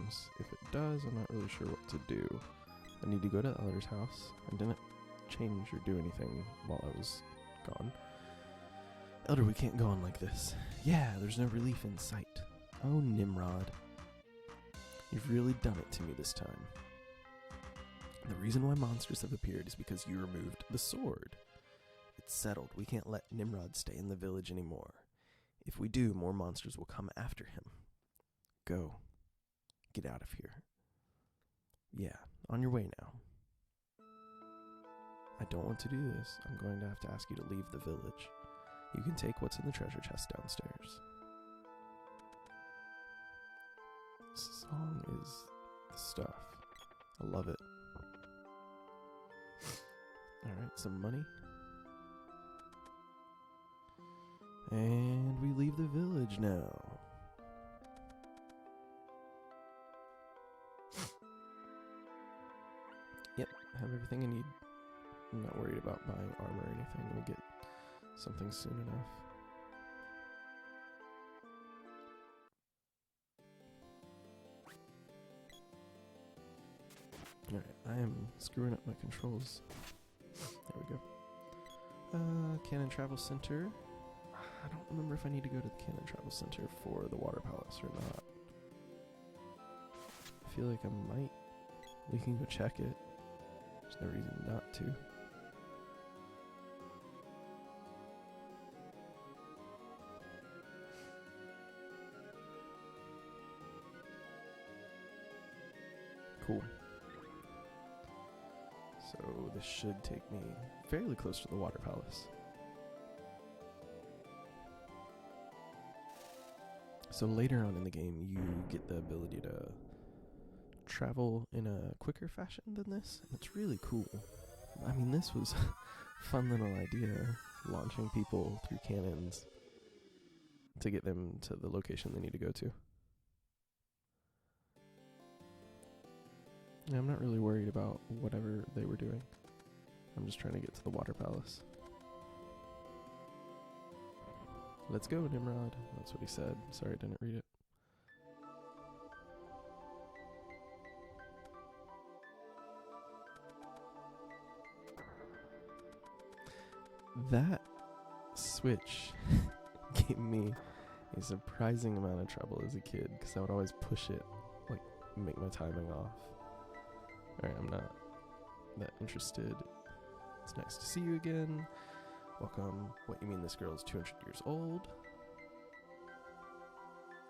items. If it does, I'm not really sure what to do. I need to go to the Elder's house. I didn't change or do anything while I was gone. Elder, we can't go on like this. Yeah, there's no relief in sight. Oh, Nimrod. You've really done it to me this time. The reason why monsters have appeared is because you removed the sword. It's settled. We can't let Nimrod stay in the village anymore. If we do, more monsters will come after him. Go. Get out of here. Yeah, on your way now. I don't want to do this. I'm going to have to ask you to leave the village. You can take what's in the treasure chest downstairs. This song is the stuff. I love it. Alright, some money. And we leave the village now. Yep, have everything I need. I'm not worried about buying armor or anything. We'll get something soon enough. Alright, I am screwing up my controls. There we go. Cannon Travel Center. I don't remember if I need to go to the Cannon Travel Center for the Water Palace or not. I feel like I might. We can go check it. There's no reason not to. Cool. So this should take me fairly close to the Water Palace. So later on in the game, you get the ability to travel in a quicker fashion than this. And it's really cool. I mean, this was a fun little idea, launching people through cannons to get them to the location they need to go to. Yeah, I'm not really worried about whatever they were doing. I'm just trying to get to the Water Palace. Let's go, Nimrod. That's what he said. Sorry, I didn't read it. That switch gave me a surprising amount of trouble as a kid, because I would always push it, like, make my timing off. Alright, I'm not that interested. It's nice to see you again. Welcome. What, you mean this girl is 200 years old?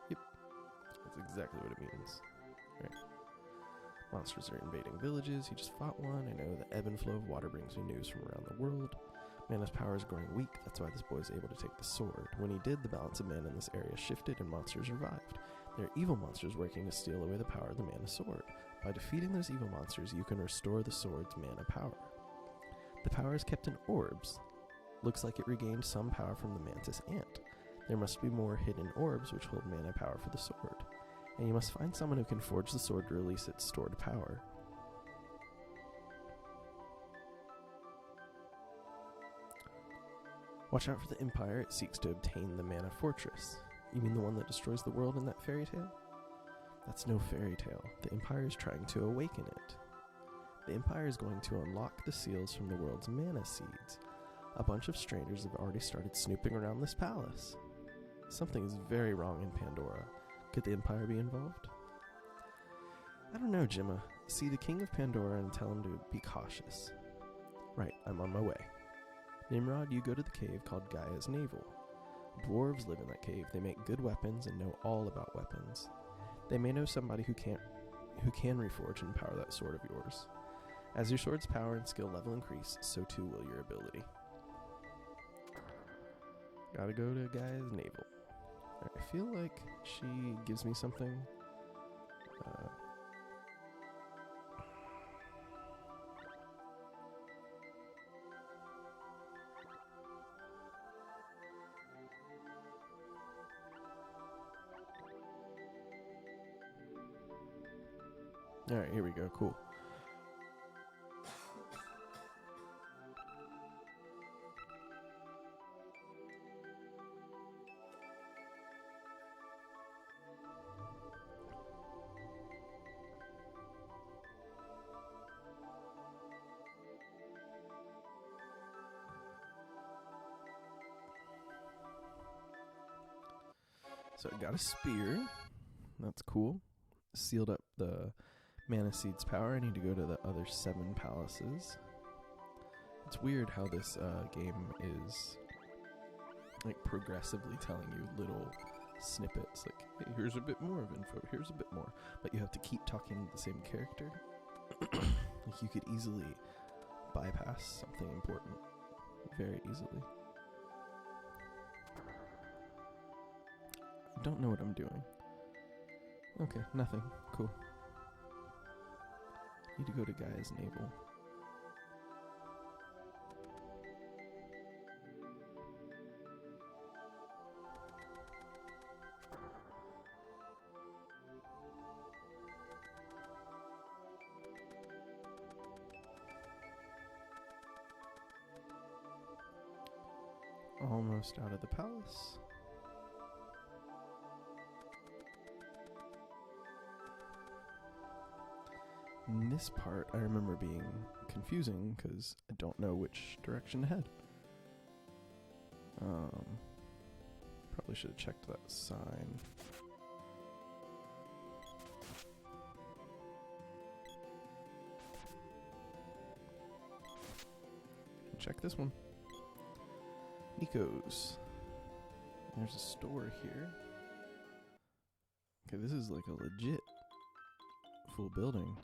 Yep. That's exactly what it means. Alright. Monsters are invading villages. You just fought one. I know the ebb and flow of water brings me news from around the world. Mana's power is growing weak. That's why this boy is able to take the sword. When he did, the balance of mana in this area shifted and monsters revived. There are evil monsters working to steal away the power of the mana sword. By defeating those evil monsters, you can restore the sword's mana power. The power is kept in orbs. Looks like it regained some power from the mantis ant. There must be more hidden orbs which hold mana power for the sword. And you must find someone who can forge the sword to release its stored power. Watch out for the Empire. It seeks to obtain the Mana Fortress. You mean the one that destroys the world in that fairy tale? That's no fairy tale. The Empire is trying to awaken it. The Empire is going to unlock the seals from the world's mana seeds. A bunch of strangers have already started snooping around this palace. Something is very wrong in Pandora. Could the Empire be involved? I don't know, Gemma. See the King of Pandora and tell him to be cautious. Right, I'm on my way. Nimrod, you go to the cave called Gaia's Navel. Dwarves live in that cave. They make good weapons and know all about weapons. They may know somebody who can reforge and power that sword of yours. As your sword's power and skill level increase, so too will your ability. Gotta go to Gaia's Navel. Right, I feel like she gives me something. Alright, here we go. Cool. So I got a spear. That's cool. Sealed up the mana seed's power. I need to go to the other 7 palaces. It's weird how this game is like progressively telling you little snippets. Like, hey, here's a bit more of info. Here's a bit more. But you have to keep talking to the same character. Like, you could easily bypass something important very easily. I don't know what I'm doing. Okay, nothing. Cool. Need to go to Gaia's navel. Almost out of the palace. And this part I remember being confusing because I don't know which direction to head. Probably should have checked that sign. Check this one. Nico's. There's a store here. Okay, this is like a legit full building.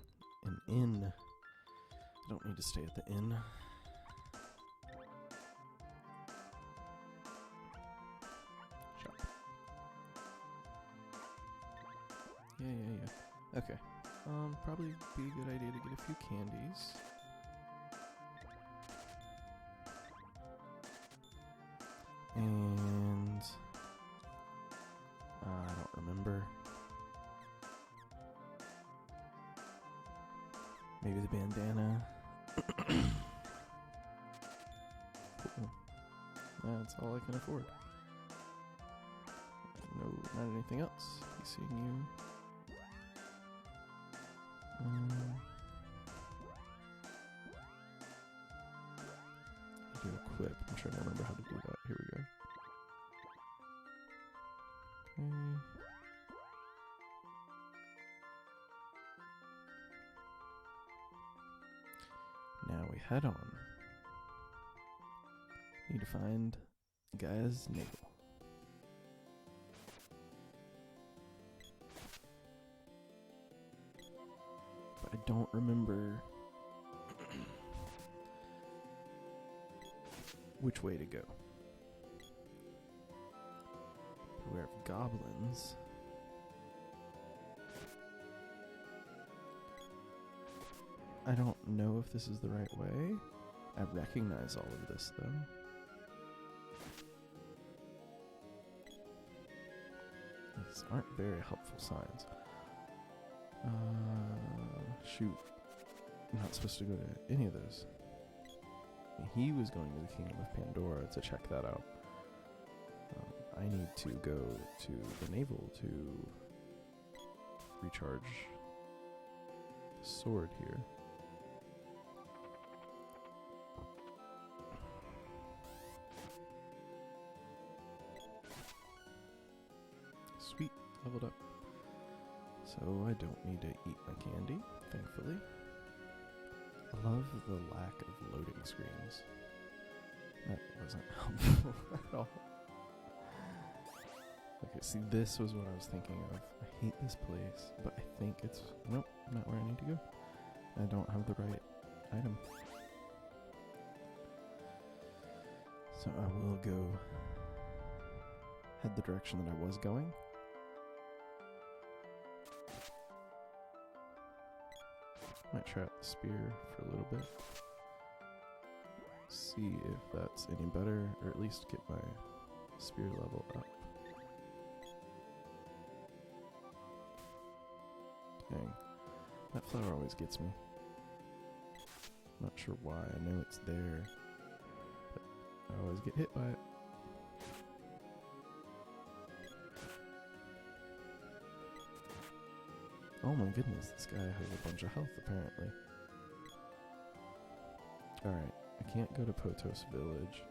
An inn. I don't need to stay at the inn. Shop. Yeah. Okay. Probably be a good idea to get a few candies. And I don't remember. Maybe the bandana. Cool. That's all I can afford. No, not anything else. Be seeing you. Do equip. I'm trying to remember how to do that. Here we go. Okay. Now we head on. Need to find Gaia's navel. But I don't remember which way to go. Beware of goblins. I don't know if this is the right way. I recognize all of this, though. These aren't very helpful signs. Shoot. I'm not supposed to go to any of those. He was going to the Kingdom of Pandora to check that out. I need to go to the navel to recharge the sword here. Sweet, leveled up. So I don't need to eat my candy, thankfully. I love the lack of loading screens. That wasn't helpful at all. Okay, see, this was what I was thinking of. I hate this place, but I think it's... Nope, not where I need to go. I don't have the right item. So I will go head the direction that I was going. Might try out the spear for a little bit. See if that's any better, or at least get my spear level up. Dang. That flower always gets me. Not sure why. I know it's there, but I always get hit by it. Oh my goodness, this guy has a bunch of health apparently. Alright, I can't go to Potos Village.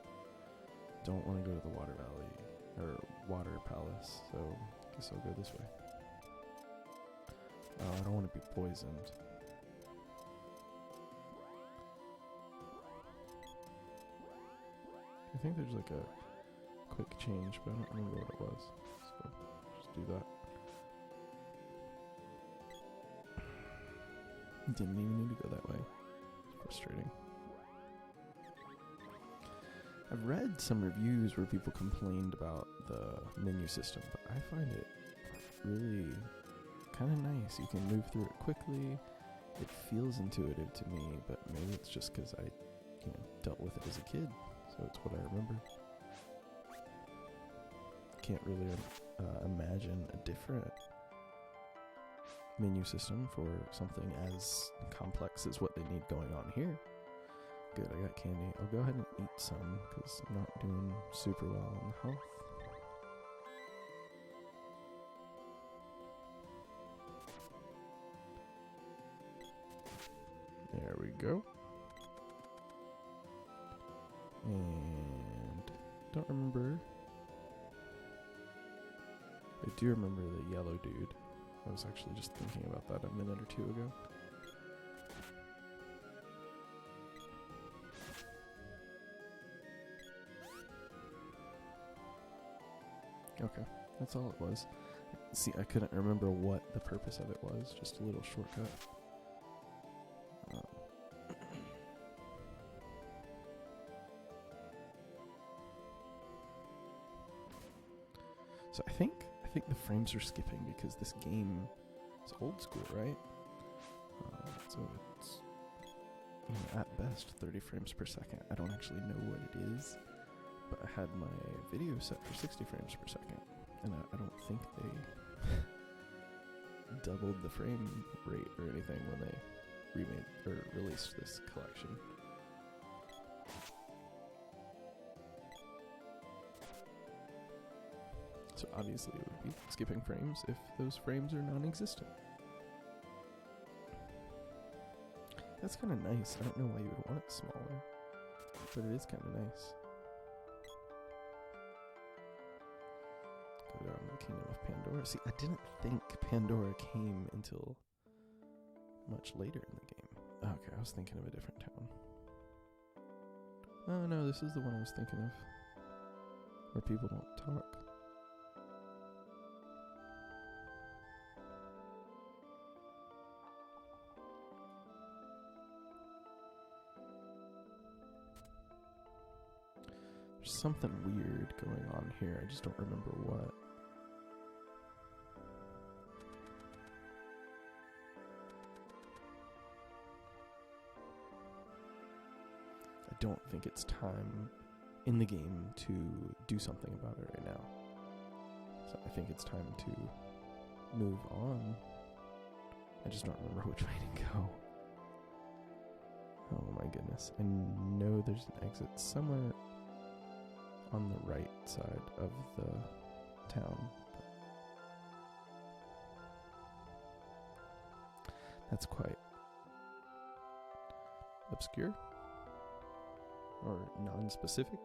Don't want to go to the Water Valley, or water palace, so I guess I'll go this way. Oh, I don't want to be poisoned. I think there's like a quick change, but I don't remember what it was. So just do that. Didn't even need to go that way. Frustrating. I've read some reviews where people complained about the menu system, but I find it really kind of nice. You can move through it quickly. It feels intuitive to me, but maybe it's just because I, dealt with it as a kid, so it's what I remember. Can't really imagine a different menu system for something as complex as what they need going on here. Good, I got candy. I'll go ahead and eat some because I'm not doing super well on health. There we go. And don't remember. I do remember the yellow dude. I was actually just thinking about that a minute or two ago. Okay, that's all it was. See, I couldn't remember what the purpose of it was, just a little shortcut. So I think the frames are skipping because this game is old school, right? So it's at best 30 frames per second. I don't actually know what it is, but I had my video set for 60 frames per second, and I don't think they doubled the frame rate or anything when they remade or released this collection. So obviously it would be skipping frames if those frames are non-existent. That's kind of nice. I don't know why you would want it smaller, but it is kind of nice. Go down to the Kingdom of Pandora. See, I didn't think Pandora came until much later in the game. Okay, I was thinking of a different town. Oh no, this is the one I was thinking of, where people don't talk. There's something weird going on here. I just don't remember what. I don't think it's time in the game to do something about it right now. So I think it's time to move on. I just don't remember which way to go. Oh my goodness. I know there's an exit somewhere on the right side of the town. That's quite obscure or non-specific.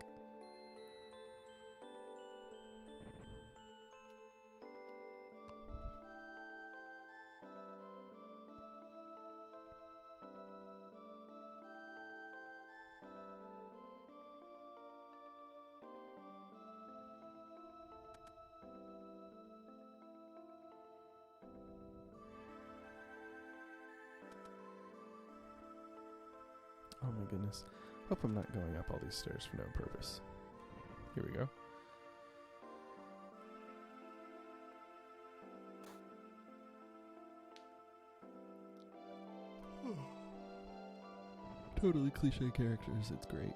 Oh my goodness. Hope I'm not going up all these stairs for no purpose. Here we go. Totally cliche characters, it's great.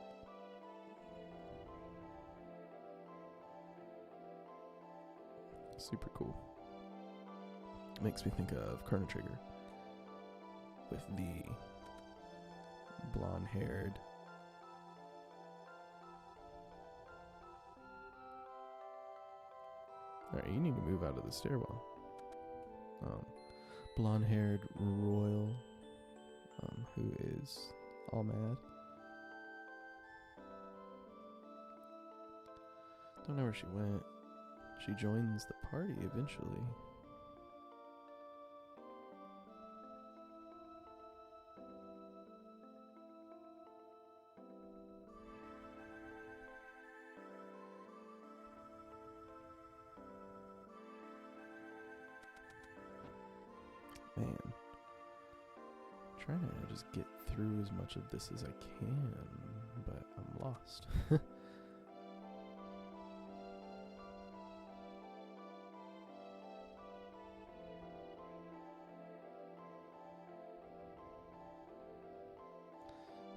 Super cool. Makes me think of Chrono Trigger with the blonde-haired Alright, you need to move out of the stairwell. Blonde-haired royal who is all mad. Don't know where she went. She joins the party eventually. Man, trying to just get through as much of this as I can, but I'm lost.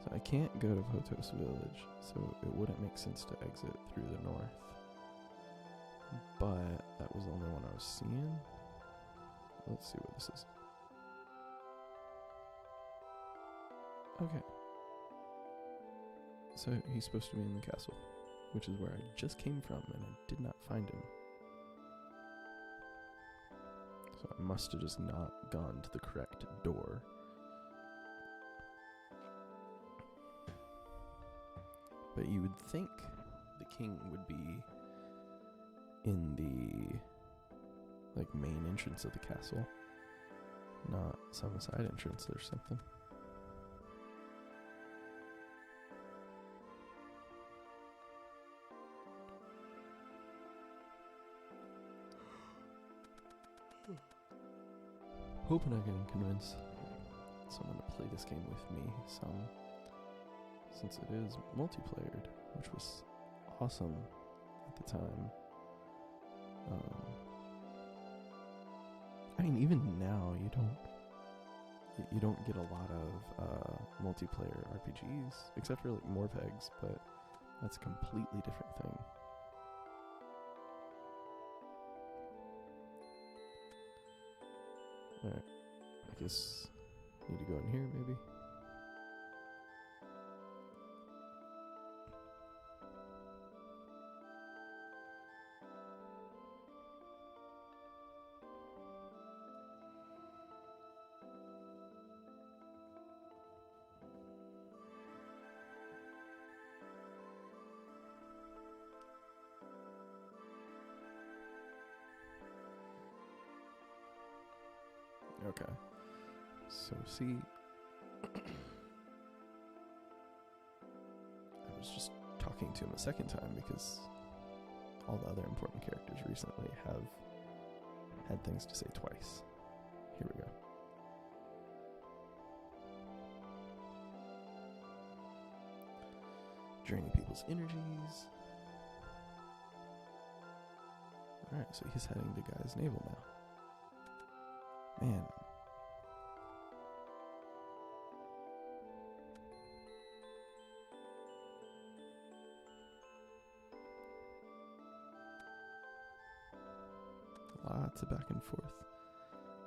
So I can't go to Hotos Village, so it wouldn't make sense to exit through the north. But that was the only one I was seeing. Let's see what this is. Okay. So he's supposed to be in the castle, which is where I just came from, and I did not find him. So I must have just not gone to the correct door. But you would think the king would be in the main entrance of the castle, not some side entrance or something. Hoping I can convince someone to play this game with me since it is multiplayered, which was awesome at the time. I mean, even now you don't get a lot of multiplayer RPGs, except for Morpegs, but that's a completely different thing. Alright, I guess need to go in here maybe. Okay, so see, I was just talking to him a second time because all the other important characters recently have had things to say twice. Here we go. Draining people's energies. Alright, so he's heading to Guy's Navel now. Man. Lots of back and forth.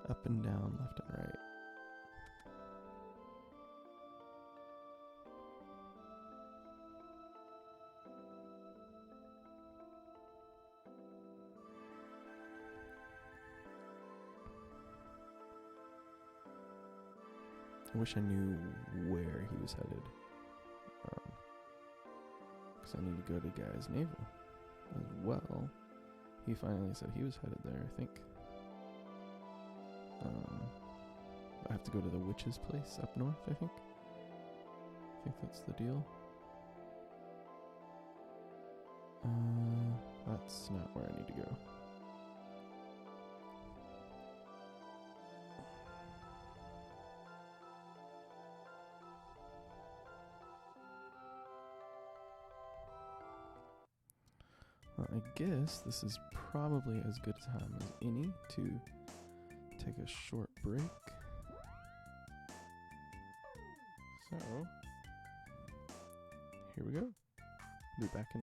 Up and down, left and right. I wish I knew where he was headed. Because I need to go to Guy's Navel as well. He finally said he was headed there, I think. I have to go to the witch's place up north, I think. I think that's the deal. That's not where I need to go. I guess this is probably as good a time as any to take a short break. So, here we go. Be back in